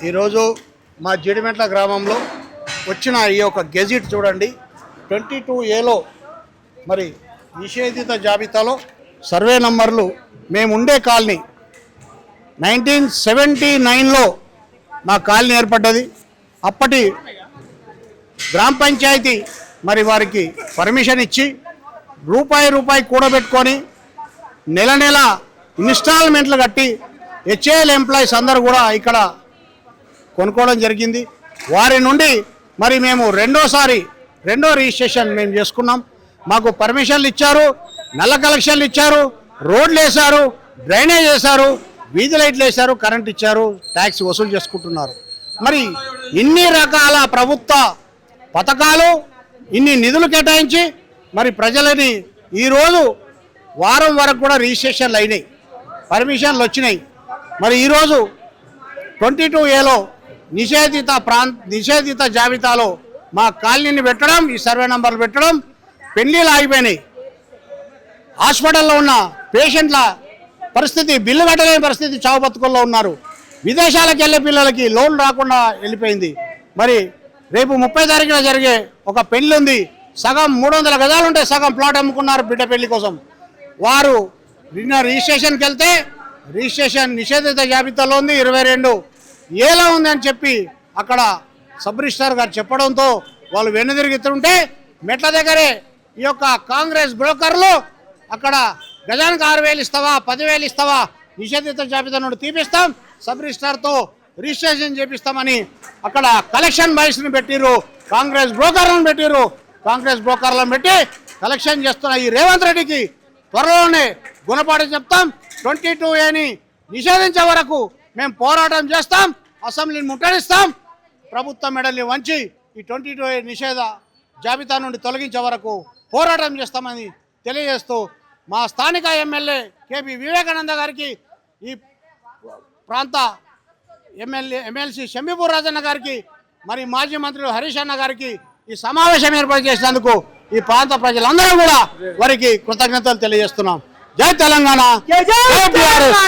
ఈరోజు మా జీడిమెట్ల గ్రామంలో వచ్చిన ఈ యొక్క గెజిట్ చూడండి. 22A మరి నిషేధిత జాబితాలో సర్వే నంబర్లు మేము ఉండే కాలనీ 1979లో మా కాలనీ ఏర్పడ్డది. అప్పటి గ్రామ పంచాయతీ మరి వారికి పర్మిషన్ ఇచ్చి రూపాయి కూడబెట్టుకొని నెల ఇన్స్టాల్మెంట్లు కట్టి హెచ్ఏఎల్ ఎంప్లాయీస్ అందరూ కూడా ఇక్కడ కొనుక్కోవడం జరిగింది. వారి నుండి మరి మేము రెండో రిజిస్ట్రేషన్ మేము చేసుకున్నాం. మాకు పర్మిషన్లు ఇచ్చారు, నల్ల కలెక్షన్లు ఇచ్చారు, రోడ్లు వేశారు, డ్రైనేజ్ వేశారు, వీధి లైట్లు వేశారు, కరెంట్ ఇచ్చారు, ట్యాక్స్ వసూలు చేసుకుంటున్నారు. మరి ఇన్ని రకాల ప్రభుత్వ పథకాలు ఇన్ని నిధులు కేటాయించి మరి ప్రజలని ఈరోజు వారం వరకు కూడా రిజిస్ట్రేషన్లు అయినాయి, పర్మిషన్లు వచ్చినాయి. మరి ఈరోజు 22A నిషేధిత జాబితాలో మా కాలనీని పెట్టడం, ఈ సర్వే నంబర్లు పెట్టడం, పెళ్లిళ్ళు ఆగిపోయినాయి. హాస్పిటల్లో ఉన్న పేషెంట్ల పరిస్థితి, బిల్లు కట్టలేని పరిస్థితి, చావు బతుకుల్లో ఉన్నారు. విదేశాలకు వెళ్ళే పిల్లలకి లోన్ రాకుండా వెళ్ళిపోయింది. మరి రేపు 30 తారీఖున జరిగే ఒక పెళ్లి ఉంది. సగం 300 గజాలు ఉంటే సగం ప్లాట్ అమ్ముకున్నారు బిడ్డ పెళ్లి కోసం. వారు నిన్న రిజిస్ట్రేషన్కి వెళ్తే రిజిస్ట్రేషన్ నిషేధిత జాబితాలో ఉంది, 22A ఉంది అని చెప్పి అక్కడ సబ్ రిజిస్ట్రార్ గారు చెప్పడంతో వాళ్ళు వెనుదిరుగుతుంటే మెట్ల దగ్గరే ఈ యొక్క కాంగ్రెస్ బ్రోకర్లు అక్కడ గజానికి 6,000 ఇస్తావా, 10,000 ఇస్తావా, నిషేధిత జాబితా నుండి తీపిస్తాం, సబ్ రిజిస్ట్రార్తో రిజిస్ట్రేషన్ చేపిస్తామని అక్కడ కలెక్షన్ బాయ్స్ని పెట్టిర్రు, కాంగ్రెస్ బ్రోకర్లను పెట్టిర్రు. కాంగ్రెస్ బ్రోకర్లను పెట్టి కలెక్షన్ చేస్తున్న ఈ రేవంత్ రెడ్డికి త్వరలోనే గుణపాఠం చెప్తాం. 22A నిషేధించే వరకు మేము పోరాటం చేస్తాం, అసెంబ్లీని ముట్టడిస్తాం. ప్రభుత్వం మెడల్ని వంచి ఈ 22A నిషేధ జాబితా నుండి తొలగించే వరకు పోరాటం చేస్తామని తెలియజేస్తూ మా స్థానిక ఎమ్మెల్యే కేపీ వివేకానంద గారికి, ఈ ప్రాంత ఎమ్మెల్సీ షంబీపూర్ రాజన్న గారికి, మరి మాజీ మంత్రులు హరీష్ అన్న గారికి ఈ సమావేశం ఏర్పాటు చేసినందుకు ఈ ప్రాంత ప్రజలందరూ కూడా వారికి కృతజ్ఞతలు తెలియజేస్తున్నాం. జై తెలంగాణ, జై టీఆర్ఎస్.